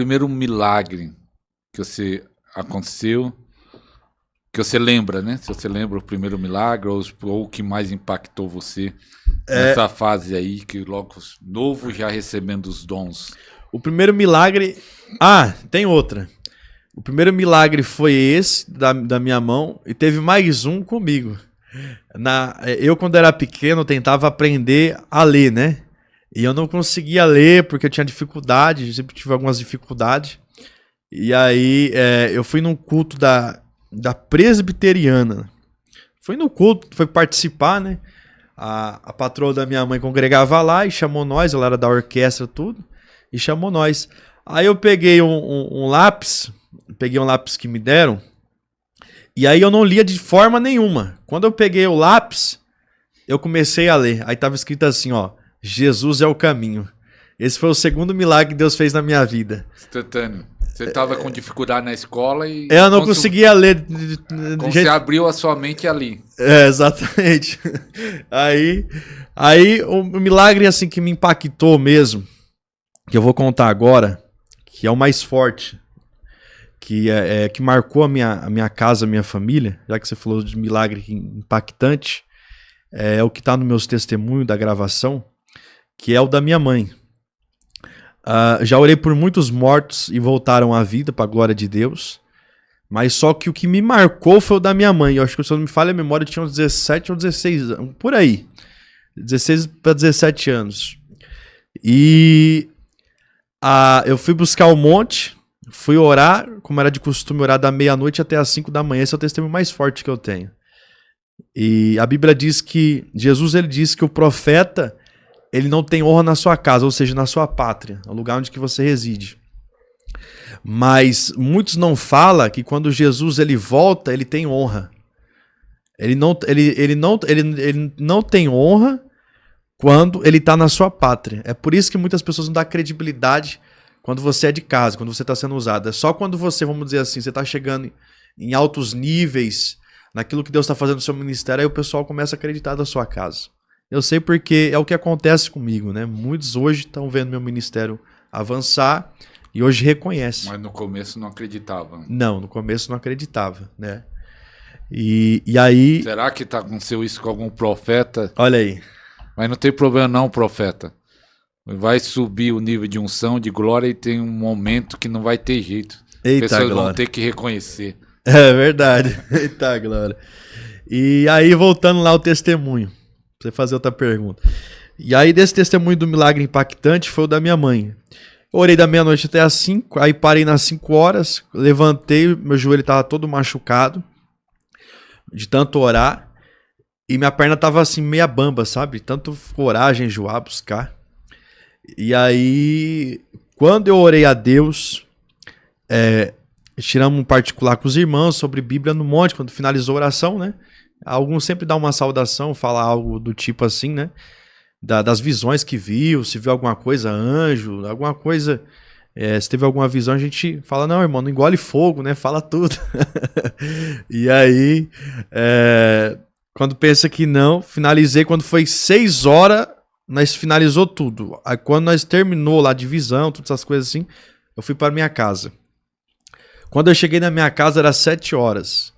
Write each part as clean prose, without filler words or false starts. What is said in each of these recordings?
Primeiro milagre que você aconteceu, que você lembra, né? Se você lembra o primeiro milagre ou o que mais impactou você nessa fase aí, que logo novo já recebendo os dons. O primeiro milagre... Ah, tem outra. O primeiro milagre foi esse, da minha mão, e teve mais um comigo. Eu, quando era pequeno, tentava aprender a ler, né? E eu não conseguia ler porque eu tinha dificuldade, eu sempre tive algumas dificuldades. E aí eu fui num culto da presbiteriana. Fui no culto, foi participar, né? A patroa da minha mãe congregava lá e chamou nós, ela era da orquestra, tudo, e chamou nós. Aí eu peguei um lápis, que me deram, e aí eu não lia de forma nenhuma. Quando eu peguei o lápis, eu comecei a ler. Aí tava escrito assim, ó, Jesus é o caminho. Esse foi o segundo milagre que Deus fez na minha vida. Instantâneo. Você estava com dificuldade na escola e... Eu não conseguia ler. Você abriu a sua mente ali. Exatamente. Aí o milagre assim que me impactou mesmo, que eu vou contar agora, que é o mais forte, que marcou a minha casa, a minha família, já que você falou de milagre impactante, é o que está nos meus testemunhos da gravação, que é o da minha mãe. Já orei por muitos mortos e voltaram à vida, para a glória de Deus. Mas só que o que me marcou foi o da minha mãe. Eu acho que, se eu não me falha a memória, eu tinha uns 17 ou 16 anos, por aí. 16 para 17 anos. E eu fui buscar o monte, fui orar, como era de costume, orar da meia-noite até as 5 da manhã. Esse é o testemunho mais forte que eu tenho. E a Bíblia diz que, Jesus ele disse que o profeta... ele não tem honra na sua casa, ou seja, na sua pátria, no lugar onde que você reside. Mas muitos não falam que quando Jesus ele volta, ele tem honra. Ele não tem honra quando ele está na sua pátria. É por isso que muitas pessoas não dão credibilidade quando você é de casa, quando você está sendo usado. É só quando você, vamos dizer assim, você está chegando em altos níveis, naquilo que Deus está fazendo no seu ministério, aí o pessoal começa a acreditar da sua casa. Eu sei porque é o que acontece comigo, né? Muitos hoje estão vendo meu ministério avançar e hoje reconhecem. Mas no começo não acreditavam. Não, no começo não acreditava, né? E aí... Será que aconteceu isso com algum profeta? Olha aí. Mas não tem problema não, profeta. Vai subir o nível de unção, de glória, e tem um momento que não vai ter jeito. Eita, pessoas glória. Vão ter que reconhecer. É verdade. Eita, glória. E aí, voltando lá ao testemunho. Pra você fazer outra pergunta. E aí, desse testemunho do milagre impactante, foi o da minha mãe. Eu orei da meia-noite até as 5, aí parei nas 5 horas, levantei, meu joelho estava todo machucado, de tanto orar, e minha perna estava assim, meia bamba, sabe? Tanto orar, jejuar, buscar. E aí, quando eu orei a Deus, tiramos um particular com os irmãos sobre Bíblia no monte, quando finalizou a oração, né? Alguns sempre dão uma saudação, fala algo do tipo assim, né? Das visões que viu, se viu alguma coisa, anjo, alguma coisa. Se teve alguma visão, a gente fala, não, irmão, não engole fogo, né? Fala tudo. E aí, quando pensa que não, finalizei, quando foi 6 horas, nós finalizou tudo. Aí quando nós terminou lá a divisão, todas essas coisas assim, eu fui para minha casa. Quando eu cheguei na minha casa, era 7 horas.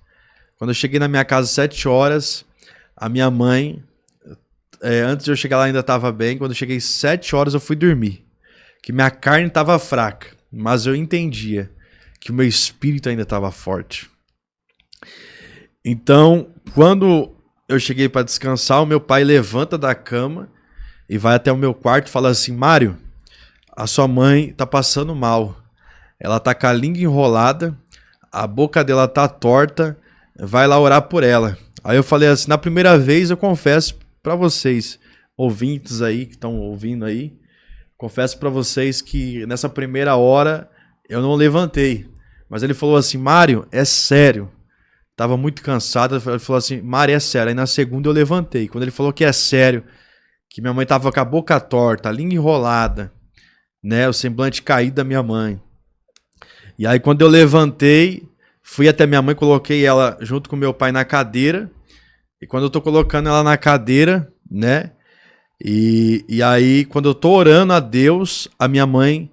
Quando eu cheguei na minha casa às 7 horas, a minha mãe, antes de eu chegar lá ainda estava bem, quando eu cheguei às 7 horas eu fui dormir, que minha carne estava fraca, mas eu entendia que o meu espírito ainda estava forte. Então, quando eu cheguei para descansar, o meu pai levanta da cama e vai até o meu quarto e fala assim, Mário, a sua mãe está passando mal, ela está com a língua enrolada, a boca dela está torta, vai lá orar por ela. Aí eu falei assim, na primeira vez eu confesso para vocês, ouvintes aí que estão ouvindo aí, confesso para vocês que nessa primeira hora eu não levantei. Mas ele falou assim, Mário, é sério. Tava muito cansado, ele falou assim, Mário, é sério. Aí na segunda eu levantei. Quando ele falou que é sério, que minha mãe tava com a boca torta, a língua enrolada, né, o semblante caído da minha mãe. E aí quando eu levantei, fui até minha mãe, coloquei ela junto com meu pai na cadeira. E quando eu tô colocando ela na cadeira, né? E aí, quando eu tô orando a Deus, a minha mãe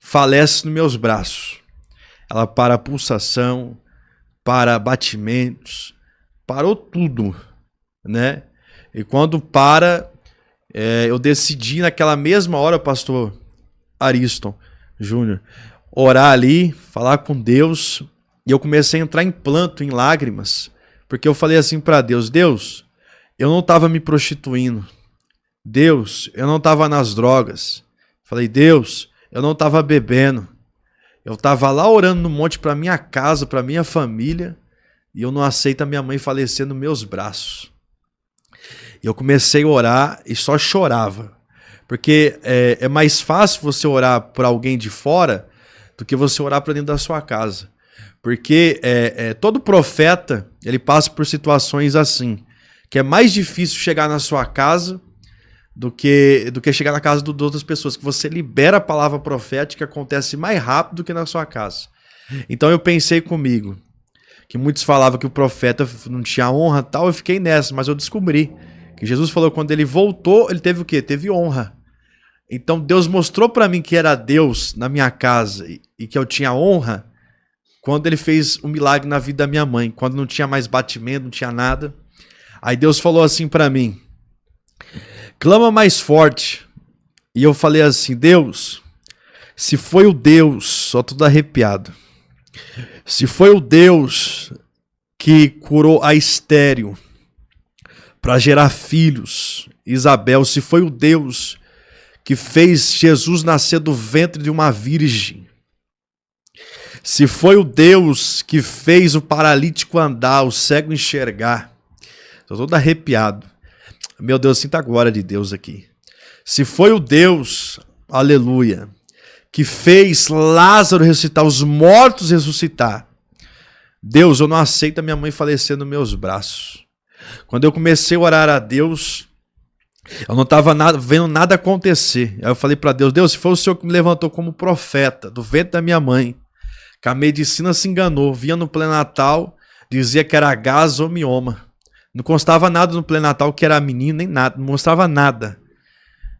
falece nos meus braços. Ela para a pulsação, para batimentos, parou tudo, né? E quando para, eu decidi naquela mesma hora, pastor Ariston Júnior, orar ali, falar com Deus, e eu comecei a entrar em pranto, em lágrimas, porque eu falei assim para Deus, Deus, eu não estava me prostituindo, Deus, eu não estava nas drogas, falei, Deus, eu não estava bebendo, eu estava lá orando no monte para minha casa, para minha família, e eu não aceito a minha mãe falecer nos meus braços. E eu comecei a orar e só chorava. Porque é mais fácil você orar por alguém de fora do que você orar para dentro da sua casa. Porque todo profeta, ele passa por situações assim, que é mais difícil chegar na sua casa do que chegar na casa de outras pessoas, que você libera a palavra profética, acontece mais rápido do que na sua casa. Então eu pensei comigo, que muitos falavam que o profeta não tinha honra e tal, eu fiquei nessa, mas eu descobri que Jesus falou que quando ele voltou, ele teve o quê? Teve honra. Então Deus mostrou para mim que era Deus na minha casa e que eu tinha honra quando ele fez um milagre na vida da minha mãe, quando não tinha mais batimento, não tinha nada. Aí Deus falou assim para mim, clama mais forte. E eu falei assim, Deus, se foi o Deus, só tudo arrepiado, se foi o Deus que curou a estéril para gerar filhos, Isabel, se foi o Deus que fez Jesus nascer do ventre de uma virgem, se foi o Deus que fez o paralítico andar, o cego enxergar, estou todo arrepiado, meu Deus, sinta a glória de Deus aqui, se foi o Deus, aleluia, que fez Lázaro ressuscitar, os mortos ressuscitar, Deus, eu não aceito a minha mãe falecer nos meus braços. Quando eu comecei a orar a Deus, eu não estava vendo nada acontecer. Aí eu falei para Deus, Deus, se foi o Senhor que me levantou como profeta do ventre da minha mãe, que a medicina se enganou, via no pré-natal, dizia que era gás ou mioma. Não constava nada no pré-natal que era menino, nem nada, não mostrava nada.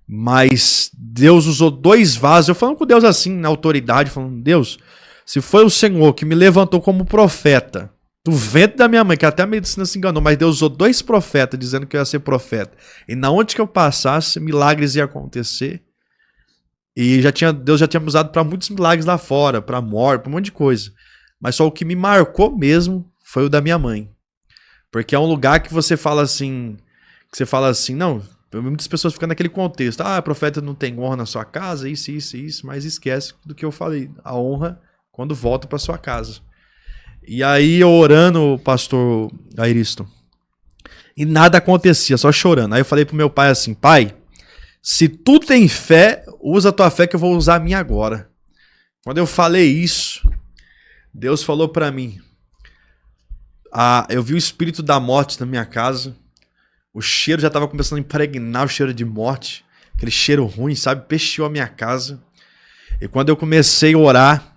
Mas Deus usou 2 vasos, eu falando com Deus assim, na autoridade, falando, Deus, se foi o Senhor que me levantou como profeta do ventre da minha mãe, que até a medicina se enganou, mas Deus usou 2 profetas dizendo que eu ia ser profeta. E na onde que eu passasse, milagres iam acontecer. E Deus já tinha me usado para muitos milagres lá fora, para morte, para um monte de coisa. Mas só o que me marcou mesmo foi o da minha mãe. Porque é um lugar que você fala assim, não, muitas pessoas ficam naquele contexto, profeta não tem honra na sua casa, isso, mas esquece do que eu falei, a honra quando volta para sua casa. E aí eu orando, pastor Ariston, e nada acontecia, só chorando. Aí eu falei pro meu pai assim, pai, se tu tem fé, usa a tua fé que eu vou usar a minha agora. Quando eu falei isso, Deus falou para mim, eu vi o espírito da morte na minha casa, o cheiro já estava começando a impregnar, o cheiro de morte, aquele cheiro ruim, sabe, peixeou a minha casa. E quando eu comecei a orar,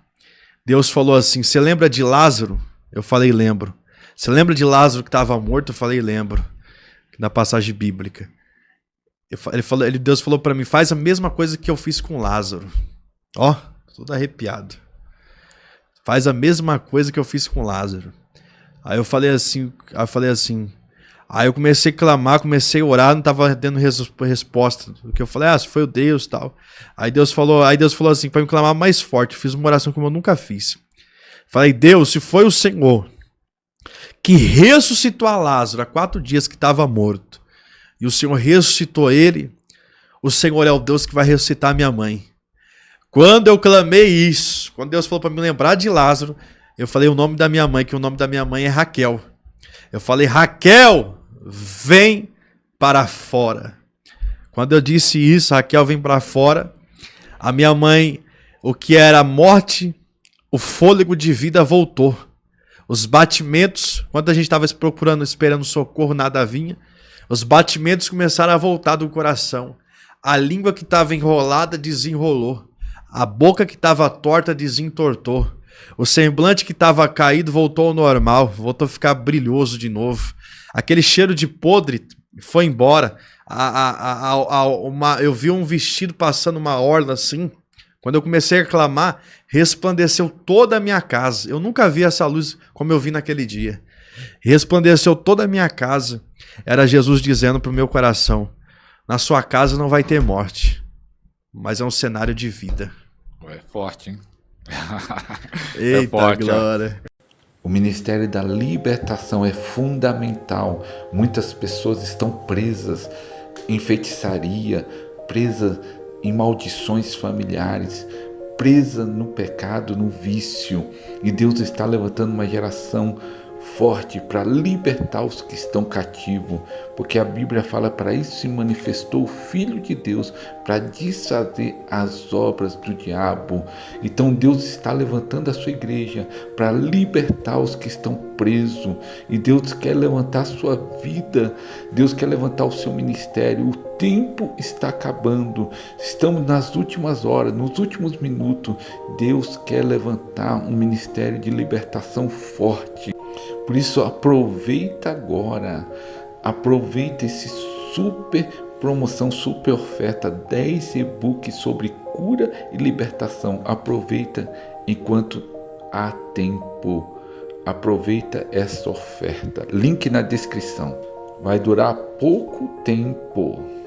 Deus falou assim, você lembra de Lázaro? Eu falei, lembro. Você lembra de Lázaro que estava morto? Eu falei, lembro. Na passagem bíblica. Deus falou para mim, faz a mesma coisa que eu fiz com Lázaro. Ó, todo arrepiado. Faz a mesma coisa que eu fiz com Lázaro. Aí eu falei assim, aí eu comecei a clamar, comecei a orar, não estava dando resposta. O que eu falei, se foi o Deus e tal. Aí Deus falou assim, para me clamar mais forte. Eu fiz uma oração como eu nunca fiz. Falei, Deus, se foi o Senhor que ressuscitou a Lázaro há 4 dias que estava morto, e o Senhor ressuscitou ele, o Senhor é o Deus que vai ressuscitar minha mãe. Quando eu clamei isso, quando Deus falou para me lembrar de Lázaro, eu falei o nome da minha mãe, que o nome da minha mãe é Raquel. Eu falei, Raquel, vem para fora. Quando eu disse isso, Raquel vem para fora, a minha mãe, o que era morte, o fôlego de vida voltou. Os batimentos, quando a gente estava procurando, esperando socorro, nada vinha. Os batimentos começaram a voltar do coração. A língua que estava enrolada desenrolou. A boca que estava torta desentortou. O semblante que estava caído voltou ao normal. Voltou a ficar brilhoso de novo. Aquele cheiro de podre foi embora. Eu vi um vestido passando uma orla assim, Quando eu comecei a clamar, resplandeceu toda a minha casa. Eu nunca vi essa luz como eu vi naquele dia. Resplandeceu toda a minha casa. Era Jesus dizendo para o meu coração: na sua casa não vai ter morte, mas é um cenário de vida. É forte, hein? Eita, é forte, glória. O ministério da libertação é fundamental. Muitas pessoas estão presas em feitiçaria, presas em maldições familiares, presas no pecado, no vício. E Deus está levantando uma geração forte para libertar os que estão cativos, porque a Bíblia fala: para isso se manifestou o Filho de Deus, para desfazer as obras do diabo. Então Deus está levantando a sua igreja para libertar os que estão presos, e Deus quer levantar a sua vida, Deus quer levantar o seu ministério. O tempo está acabando, estamos nas últimas horas, nos últimos minutos. Deus quer levantar um ministério de libertação forte. Por isso, aproveita agora, aproveita esse super promoção, super oferta, 10 e-books sobre cura e libertação. Aproveita enquanto há tempo, aproveita essa oferta. Link na descrição, vai durar pouco tempo.